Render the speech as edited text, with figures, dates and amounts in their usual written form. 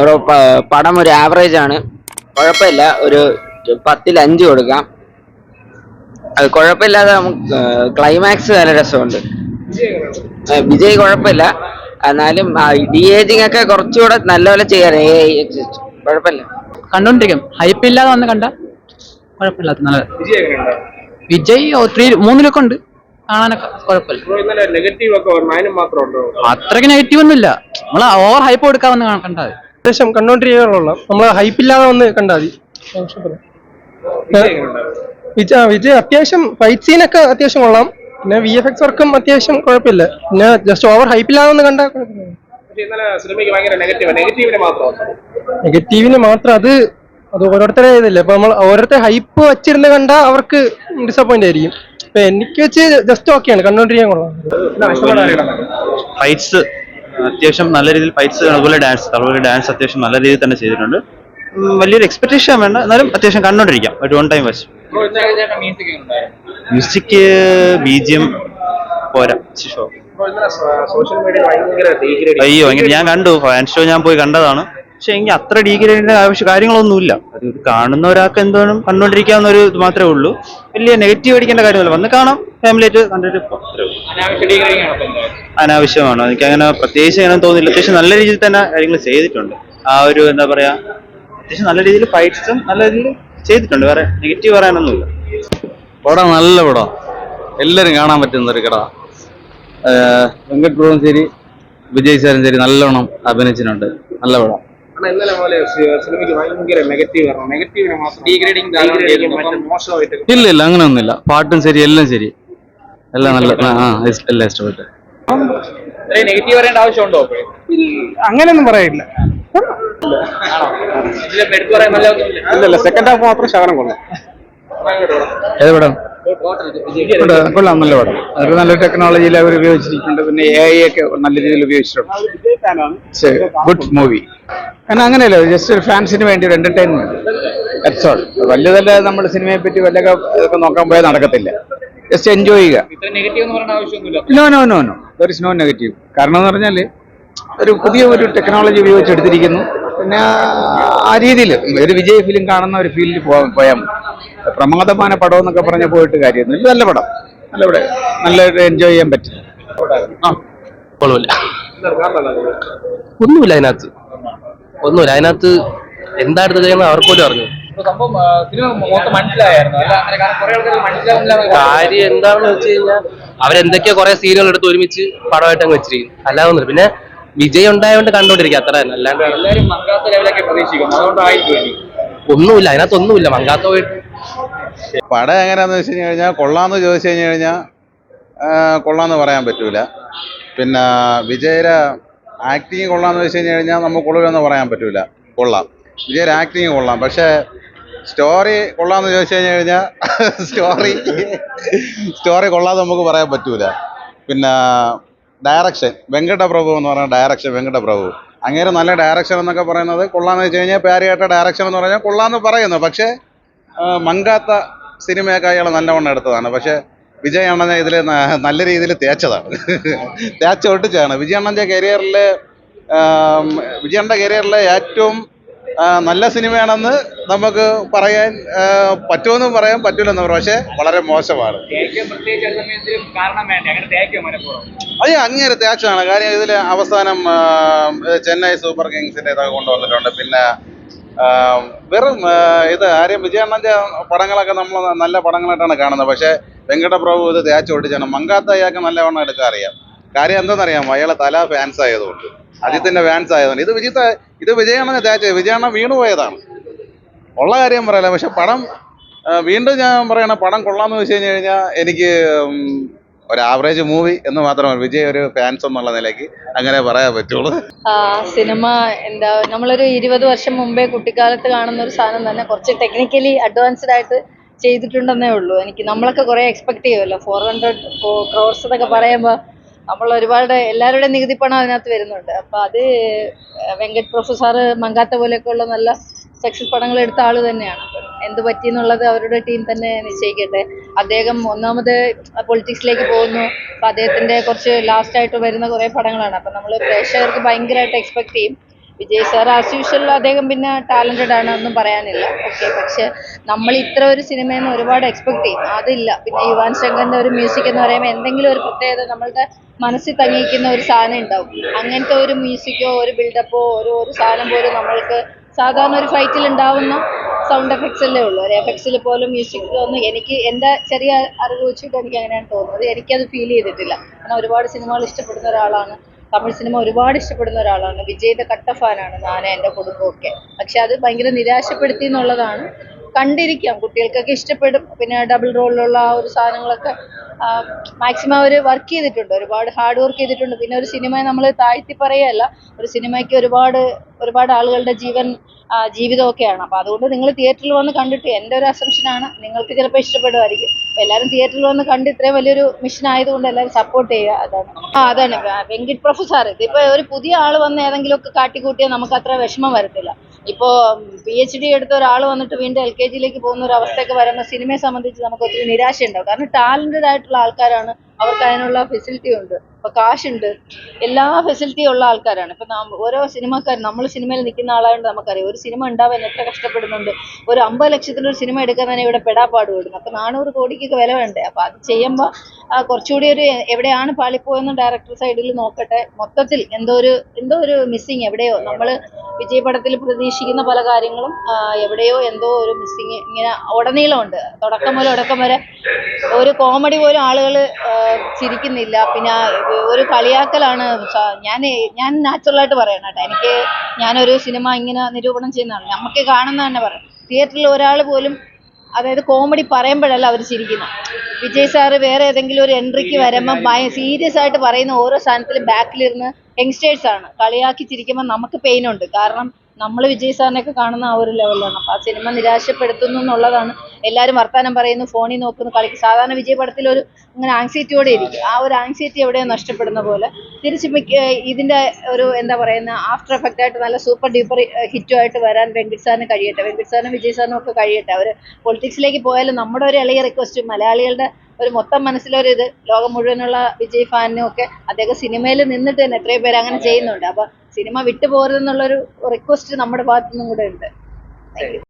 Bro പടം ഒരു average ആണ്, കുഴപ്പമില്ല. ഒരു 10-ൽ 5 കൊടുക്കാം. അത് കുഴപ്പമില്ലാതെ നമുക്ക് ക്ലൈമാക്സ് നല്ല രസമുണ്ട്. വിജയ് കുഴപ്പമില്ല, എന്നാലും ഡി ഏജിങ് ഒക്കെ കുറച്ചുകൂടെ നല്ലപോലെ ചെയ്യാറ്. കുഴപ്പമില്ല, കണ്ടോണ്ടിരിക്കും. ഹൈപ്പ് ഇല്ലാതെ വന്ന് കണ്ട കുഴപ്പമില്ലാത്ത നല്ല വിജയ് 3 ഉണ്ട് കാണാനൊക്കെ കുഴപ്പമില്ല. അത്രയ്ക്ക് നെഗറ്റീവ് ഒന്നുമില്ല. നമ്മൾ ഓവർ ഹൈപ്പ് കൊടുക്കാൻ വന്ന് കണ്ടാൽ അത്യാവശ്യം കണ്ടോണ്ടിരിക്കാനുള്ള നമ്മള് ഹൈപ്പില്ലാതെ വന്ന് കണ്ടാൽ മതി. വിജയ് അത്യാവശ്യം ഫൈറ്റ് സീനൊക്കെ അത്യാവശ്യം കൊള്ളാം. പിന്നെ VFX വർക്കും അത്യാവശ്യം കുഴപ്പമില്ല. പിന്നെ ജസ്റ്റ് ഓവർ ഹൈപ്പില്ലാതെ വന്ന് കണ്ടാൽ നെഗറ്റീവിന് മാത്രം അത് ഓരോരുത്തരെ ഇതില്ല. ഇപ്പൊ നമ്മൾ ഓരോരുത്തർ ഹൈപ്പ് വെച്ചിരുന്ന് കണ്ടാൽ അവർക്ക് ഡിസപ്പോയിന്റ് ആയിരിക്കും. ഇപ്പൊ എനിക്ക് വെച്ച് ജസ്റ്റ് ഓക്കെയാണ്, കണ്ടോണ്ടിരിക്കാൻ കൊള്ളാം. ഫൈറ്റ്സ് അത്യാവശ്യം നല്ല രീതിയിൽ ഫൈറ്റ്സ്, അതുപോലെ ഡാൻസ് അത്യാവശ്യം നല്ല രീതിയിൽ തന്നെ ചെയ്തിട്ടുണ്ട്. വലിയൊരു എക്സ്പെക്ടേഷൻ വേണ്ട, എന്നാലും അത്യാവശ്യം കണ്ടോണ്ടിരിക്കാം. ഒരു 1 ടൈം വാച്ച്. മ്യൂസിക് BGM പോരാ. അയ്യോ, ഞാൻ കണ്ടു ഫാൻ ഷോ, ഞാൻ പോയി കണ്ടതാണ്. പക്ഷെ എനിക്ക് അത്ര ഡീഗ്രേഡിന്റെ കാര്യങ്ങളൊന്നുമില്ല. അത് കാണുന്ന ഒരാൾക്ക് എന്തോന്നും കണ്ടോണ്ടിരിക്കാവുന്ന ഒരു ഇത് മാത്രമേ ഉള്ളൂ. വലിയ നെഗറ്റീവ് അടിക്കേണ്ട കാര്യമല്ല. വന്ന് കാണാം, ഫാമിലിയായിട്ട് കണ്ടിട്ട് അനാവശ്യമാണ്. എനിക്ക് അങ്ങനെ പ്രത്യേകിച്ച് അങ്ങനെ തോന്നില്ല. അത്യാവശ്യം നല്ല രീതിയിൽ തന്നെ കാര്യങ്ങൾ ചെയ്തിട്ടുണ്ട്. ആ ഒരു എന്താ പറയാ, അത്യാവശ്യം നല്ല രീതിയിൽ ഫൈറ്റ്സും നല്ല രീതിയിൽ ചെയ്തിട്ടുണ്ട്. വേറെ നെഗറ്റീവ് പറയാനൊന്നുമില്ല. പടം നല്ല പടം, എല്ലാവരും കാണാൻ പറ്റുന്ന ഒരു കട. വെങ്കട് പ്രഭുവും ശരി, വിജയ് സാറും ശരി നല്ലോണം അഭിനയിച്ചിട്ടുണ്ട്. നല്ല പടം. ഇല്ല അങ്ങനെയൊന്നുമില്ല. പാട്ടും ശരി, എല്ലാം ശരി, എല്ലാം നല്ല. എല്ലാം ഇഷ്ടപ്പെട്ടു. അങ്ങനെയൊന്നും പറയില്ല. ഇല്ല, സെക്കൻഡ് ഹാഫ് മാത്രം ശകലം കൊള്ളാം. ഏത് പടം? കൊള്ളാം, നല്ല പടം. അത് നല്ല ടെക്നോളജിയിൽ അവർ ഉപയോഗിച്ചിട്ടുണ്ട്. പിന്നെ AI ഒക്കെ നല്ല രീതിയിൽ ഉപയോഗിച്ചിട്ടുണ്ട്. Good movie. കാരണം അങ്ങനെയല്ല, ജസ്റ്റ് ഒരു ഫാൻസിന് വേണ്ടി ഒരു എന്റർടൈൻമെന്റ്, ദാറ്റ്സ് ഓൾ. വലുതല്ല നമ്മുടെ സിനിമയെ പറ്റി വല്ലതൊക്കെ ഇതൊക്കെ നോക്കാൻ പോയാൽ നടക്കത്തില്ല. ജസ്റ്റ് എൻജോയ് ചെയ്യുക. No there is no negative. കാരണം എന്ന് പറഞ്ഞാൽ ഒരു പുതിയ ഒരു ടെക്നോളജി ഉപയോഗിച്ചെടുത്തിരിക്കുന്നു. പിന്നെ ആ രീതിയിൽ ഒരു വിജയ് ഫിലിം കാണുന്ന ഒരു ഫീലിൽ പോയാൽ മതി. പ്രമാദமான പടം എന്നൊക്കെ പറഞ്ഞ പോയിട്ട് കാര്യമൊന്നുമില്ല. നല്ല പടം, നല്ല എൻജോയ് ചെയ്യാൻ പറ്റും. ഒന്നുമില്ല അതിനകത്ത് എന്താ എടുത്ത് ചെയ്യുന്നത് അവർക്ക് പോലും അറിഞ്ഞു. കാര്യം എന്താണെന്ന് വെച്ച് കഴിഞ്ഞാൽ അവരെന്തൊക്കെയോ കുറെ സീനുകൾ എടുത്ത് ഒരുമിച്ച് പടമായിട്ട് അങ്ങ് വെച്ചിരിക്കും. അല്ലാതെ പിന്നെ വിജയ് ഉണ്ടായതുകൊണ്ട് കണ്ടോണ്ടിരിക്കുക, അത്ര തന്നെ. അല്ലാണ്ട് ഒന്നുമില്ല അതിനകത്തൊന്നുമില്ല. മങ്കാത്ത പോയിട്ട് പടം എങ്ങനെയാന്ന് വെച്ച് കഴിഞ്ഞാൽ കൊള്ളാന്ന് ചോദിച്ചു കഴിഞ്ഞാൽ കൊള്ളാന്ന് പറയാൻ പറ്റൂല. പിന്നെ വിജയുടെ ആക്ടിങ് കൊള്ളാന്ന് വെച്ച് കഴിഞ്ഞാൽ നമുക്ക് കൊള്ളില്ലെന്ന് പറയാൻ പറ്റൂല. കൊള്ളാം, വിജയുടെ ആക്ടിങ് കൊള്ളാം. പക്ഷേ സ്റ്റോറി കൊള്ളാന്ന് ചോദിച്ചു കഴിഞ്ഞാൽ സ്റ്റോറി കൊള്ളാന്ന് നമുക്ക് പറയാൻ പറ്റൂല. പിന്നെ ഡയറക്ഷൻ വെങ്കട പ്രഭു എന്ന് പറഞ്ഞ വെങ്കട പ്രഭു അങ്ങനെ നല്ല ഡയറക്ഷൻ എന്നൊക്കെ പറയുന്നത് കൊള്ളാന്ന് വെച്ച് കഴിഞ്ഞാൽ പ്യാരിയായിട്ട ഡയറക്ഷൻ എന്ന് പറഞ്ഞാൽ കൊള്ളാന്ന് പറയുന്നു. പക്ഷേ മങ്കാത്ത സിനിമയൊക്കെ അയാൾ നല്ലവണ്ണം എടുത്തതാണ്. പക്ഷേ വിജയ് അണ്ണനെ ഇതിൽ നല്ല രീതിയിൽ തേച്ച് ഒട്ടിച്ചാണ്. വിജയ് അണ്ണൻ്റെ കരിയറിലെ ഏറ്റവും നല്ല സിനിമയാണെന്ന് നമുക്ക് പറയാൻ പറ്റുമെന്നും പറയാൻ പറ്റൂലെന്ന് പറയാം. പക്ഷേ വളരെ മോശമാണ്. അത് അങ്ങേരെ തേച്ചാണ്. കാര്യം ഇതിൽ അവസാനം ചെന്നൈ സൂപ്പർ കിങ്സിൻ്റെ ഇതൊക്കെ കൊണ്ടുവന്നിട്ടുണ്ട്. പിന്നെ വെറും ആരെയും വിജയണ്ണൻ്റെ പടങ്ങളൊക്കെ നമ്മൾ നല്ല പടങ്ങളായിട്ടാണ് കാണുന്നത്. പക്ഷേ വെങ്കടപ്രഭു ഇത് തേച്ച് ഒട്ടിച്ചാണ്. മങ്കാത്ത അയാൾക്ക് നല്ലവണ്ണം എടുക്കാൻ അറിയാം. കാര്യം എന്താണെന്നറിയാമോ, അയാളെ തല ഫാൻസ് ആയതുകൊണ്ട്, അജിത്തിന്റെ ഫാൻസ് ആയതുകൊണ്ട്. ഇത് വിജയണ്ണനെ തേച്ച് വിജയണ്ണൻ വീണുപോയതാണ്, ഉള്ള കാര്യം പറയല. പക്ഷെ പടം വീണ്ടും ഞാൻ പറയണ പടം കൊള്ളാമെന്ന് വെച്ച് കഴിഞ്ഞാൽ എനിക്ക് ഒരു ആവറേജ് മൂവി എന്ന് മാത്രമല്ല. വിജയ് ഒരു ഫാൻസ് എന്നുള്ള നിലയ്ക്ക് അങ്ങനെ പറയാൻ പറ്റുള്ളൂ. സിനിമ എന്താ, നമ്മളൊരു 20 വർഷം മുമ്പേ കുട്ടിക്കാലത്ത് കാണുന്ന ഒരു സാധനം തന്നെ കുറച്ച് ടെക്നിക്കലി അഡ്വാൻസ്ഡ് ആയിട്ട് ചെയ്തിട്ടുണ്ടെന്നേ ഉള്ളൂ. നമ്മളൊക്കെ കുറെ എക്സ്പെക്ട് ചെയ്യുമല്ലോ. 400 crores എന്നൊക്കെ പറയുമ്പോൾ നമ്മൾ ഒരുപാട് എല്ലാവരുടെയും നികുതി പണം അതിനകത്ത് വരുന്നുണ്ട്. അപ്പോൾ അത് വെങ്കട് പ്രഭു സാറ് മങ്കാത്ത പോലെയൊക്കെ ഉള്ള നല്ല സക്സസ് പടങ്ങൾ എടുത്ത ആള് തന്നെയാണ്. അപ്പം എന്ത് പറ്റിയെന്നുള്ളത് അവരുടെ ടീം തന്നെ നിശ്ചയിക്കട്ടെ. അദ്ദേഹം ഒന്നാമത് പൊളിറ്റിക്സിലേക്ക് പോകുന്നു. അപ്പം അദ്ദേഹത്തിന്റെ കുറച്ച് ലാസ്റ്റ് ആയിട്ട് വരുന്ന കുറേ പടങ്ങളാണ്. അപ്പം നമ്മൾ പ്രേക്ഷകർക്ക് ഭയങ്കരമായിട്ട് എക്സ്പെക്ട് ചെയ്യും. വിജയ് സാർ ആസ് യൂഷ്വൽ അദ്ദേഹം പിന്നെ ടാലന്റഡ് ആണ്, ഒന്നും പറയാനില്ല. ഓക്കെ, പക്ഷെ നമ്മൾ ഇത്ര ഒരു സിനിമയിൽ നിന്ന് ഒരുപാട് എക്സ്പെക്ട് ചെയ്യും, അതില്ല. പിന്നെ യുവാൻ ശങ്കറിന്റെ ഒരു മ്യൂസിക് എന്ന് പറയുമ്പോൾ എന്തെങ്കിലും ഒരു പ്രത്യേകത നമ്മളുടെ മനസ്സിൽ തങ്ങിയിരിക്കുന്ന ഒരു സാധനം ഉണ്ടാവും. അങ്ങനത്തെ ഒരു മ്യൂസിക്കോ ഒരു ബിൽഡപ്പോ ഒരു സാധനം പോലും നമ്മൾക്ക് സാധാരണ ഒരു ഫൈറ്റിൽ ഉണ്ടാവുന്ന സൗണ്ട് എഫക്ട്സല്ലേ ഉള്ളൂ. ഒരു എഫക്ട്സിൽ പോലും മ്യൂസിക് ഒന്നും എനിക്ക് എൻ്റെ ചെറിയ അറിവ് വെച്ചിട്ട് എനിക്ക് അങ്ങനെയാണ് തോന്നുന്നത്. എനിക്കത് ഫീൽ ചെയ്തിട്ടില്ല. കാരണം ഒരുപാട് സിനിമകൾ ഇഷ്ടപ്പെടുന്ന ഒരാളാണ്, തമിഴ് സിനിമ ഒരുപാട് ഇഷ്ടപ്പെടുന്ന ഒരാളാണ്, വിജയുടെ കട്ട ഫാനാണ് ഞാൻ, എൻ്റെ കുടുംബമൊക്കെ. പക്ഷെ അത് ഭയങ്കര നിരാശപ്പെടുത്തി എന്നുള്ളതാണ്. കണ്ടിരിക്കാം, കുട്ടികൾക്കൊക്കെ ഇഷ്ടപ്പെടും. പിന്നെ ഡബിൾ റോളിലുള്ള ആ ഒരു സാധനങ്ങളൊക്കെ മാക്സിമം അവർ വർക്ക് ചെയ്തിട്ടുണ്ട്, ഒരുപാട് ഹാർഡ് വർക്ക് ചെയ്തിട്ടുണ്ട്. പിന്നെ ഒരു സിനിമയെ നമ്മൾ താഴ്ത്തി പറയുകയല്ല, ഒരു സിനിമയ്ക്ക് ഒരുപാട് ആളുകളുടെ ജീവിതമൊക്കെയാണ്. അപ്പോൾ അതുകൊണ്ട് നിങ്ങൾ തിയേറ്ററിൽ വന്ന് കണ്ടിട്ട്, എൻ്റെ ഒരു അസംഷനാണ്, നിങ്ങൾക്ക് ചിലപ്പോൾ ഇഷ്ടപ്പെടുമായിരിക്കും. അപ്പോൾ എല്ലാവരും തിയേറ്ററിൽ വന്ന് കണ്ട് ഇത്രയും വലിയൊരു മിഷൻ ആയതുകൊണ്ട് എല്ലാവരും സപ്പോർട്ട് ചെയ്യുക. അതാണ് വെങ്കിട്ട് പ്രഭു സാർ. ഇതിപ്പോൾ ഒരു പുതിയ ആൾ വന്ന് ഏതെങ്കിലുമൊക്കെ കാട്ടിക്കൂട്ടിയാൽ നമുക്ക് അത്ര വിഷമം വരത്തില്ല. ഇപ്പോൾ PhD എടുത്ത ഒരാൾ വന്നിട്ട് വീണ്ടും LKG പോകുന്ന ഒരു അവസ്ഥയൊക്കെ വരുമ്പോൾ സിനിമയെ സംബന്ധിച്ച് നമുക്ക് ഒത്തിരി നിരാശയുണ്ടാവും. കാരണം ടാലന്റഡ് ആയിട്ടുള്ള ആൾക്കാരാണ്, അവർക്ക് അതിനുള്ള ഫെസിലിറ്റി ഉണ്ട്, ഇപ്പോൾ കാശുണ്ട്, എല്ലാ ഫെസിലിറ്റിയും ഉള്ള ആൾക്കാരാണ്. ഇപ്പം ഓരോ സിനിമക്കാരും, നമ്മൾ സിനിമയിൽ നിൽക്കുന്ന ആളായതുകൊണ്ട് നമുക്കറിയാം ഒരു സിനിമ ഉണ്ടാവാൻ എത്ര കഷ്ടപ്പെടുന്നുണ്ട്. ഒരു 50 ലക്ഷത്തിൻ്റെ ഒരു സിനിമ എടുക്കാൻ തന്നെ ഇവിടെ പെടാപ്പാട് വിടുന്നു. അപ്പോൾ 400 കോടിക്കൊക്കെ വില വേണ്ടേ. അപ്പോൾ അത് ചെയ്യുമ്പോൾ കുറച്ചുകൂടി എവിടെയാണ് പാളിപ്പോയെന്ന് ഡയറക്ടർ സൈഡിൽ നോക്കട്ടെ. മൊത്തത്തിൽ എന്തോ ഒരു മിസ്സിങ് എവിടെയോ, നമ്മൾ വിജയ് പടത്തിൽ പ്രതീക്ഷിക്കുന്ന പല കാര്യങ്ങളും എവിടെയോ എന്തോ ഒരു മിസ്സിങ് ഇങ്ങനെ ഉടനീളമുണ്ട്. തുടക്കം മുതൽ ഒടുക്കം വരെ ഒരു കോമഡി പോലും ആളുകൾ ചിരിക്കുന്നില്ല. പിന്നെ ഒരു കളിയാക്കലാണ്. ഞാൻ നാച്ചുറലായിട്ട് പറയണം കേട്ടോ, ഞാനൊരു സിനിമ ഇങ്ങനെ നിരൂപണം ചെയ്യുന്നതാണ്, നമുക്ക് കാണുന്ന തന്നെ പറയാം. തിയേറ്ററിൽ ഒരാൾ പോലും, അതായത് കോമഡി പറയുമ്പോഴല്ല അവർ ചിരിക്കുന്നത്. വിജയ് സാറ് വേറെ ഏതെങ്കിലും ഒരു എൻട്രിക്ക് വരുമ്പോൾ സീരിയസ് ആയിട്ട് പറയുന്ന ഓരോ സാധനത്തിലും ബാക്കിലിരുന്ന് യങ്സ്റ്റേഴ്സാണ് കളിയാക്കി ചിരിക്കുമ്പോൾ നമുക്ക് പെയിനുണ്ട്. കാരണം നമ്മൾ വിജയ് സാറിനെയൊക്കെ കാണുന്ന ആ ഒരു ലെവലിലാണ്. അപ്പോൾ ആ സിനിമ നിരാശപ്പെടുത്തുന്നു എന്നുള്ളതാണ്. എല്ലാവരും വർത്തമാനം പറയുന്നു, ഫോണിൽ നോക്കുന്നു, കളിക്കും. സാധാരണ വിജയ് പടത്തിൽ ഇങ്ങനെ ആങ്സൈറ്റിയോടെ ഇരിക്കും. ആ ഒരു ആങ്സൈറ്റി എവിടെയോ നഷ്ടപ്പെടുന്ന പോലെ തിരിച്ച് ഇതിൻ്റെ ഒരു എന്താ പറയുന്ന ആഫ്റ്റർ എഫക്റ്റ് ആയിട്ട് നല്ല സൂപ്പർ ഡ്യൂപ്പർ ഹിറ്റുമായിട്ട് വരാൻ വെങ്കിട്ട് സാറിന് കഴിയട്ടെ. വെങ്കിട്ട് സാറിനും വിജയ് സാറിനും ഒക്കെ കഴിയട്ടെ. അവർ പൊളിറ്റിക്സിലേക്ക് പോയാലും നമ്മുടെ ഒരു ഇളയ റിക്വസ്റ്റ്, മലയാളികളുടെ ഒരു മൊത്തം മനസ്സിലൊരിത്, ലോകം മുഴുവനുള്ള വിജയ് ഫാനിനും ഒക്കെ അദ്ദേഹം സിനിമയിൽ നിന്നിട്ട് തന്നെ എത്രയോ പേര് അങ്ങനെ ചെയ്യുന്നുണ്ട്. അപ്പോൾ സിനിമ വിട്ടുപോകരുതെന്നുള്ളൊരു റിക്വസ്റ്റ് നമ്മുടെ ഭാഗത്തു നിന്നും കൂടെ ഉണ്ട്. Thank you.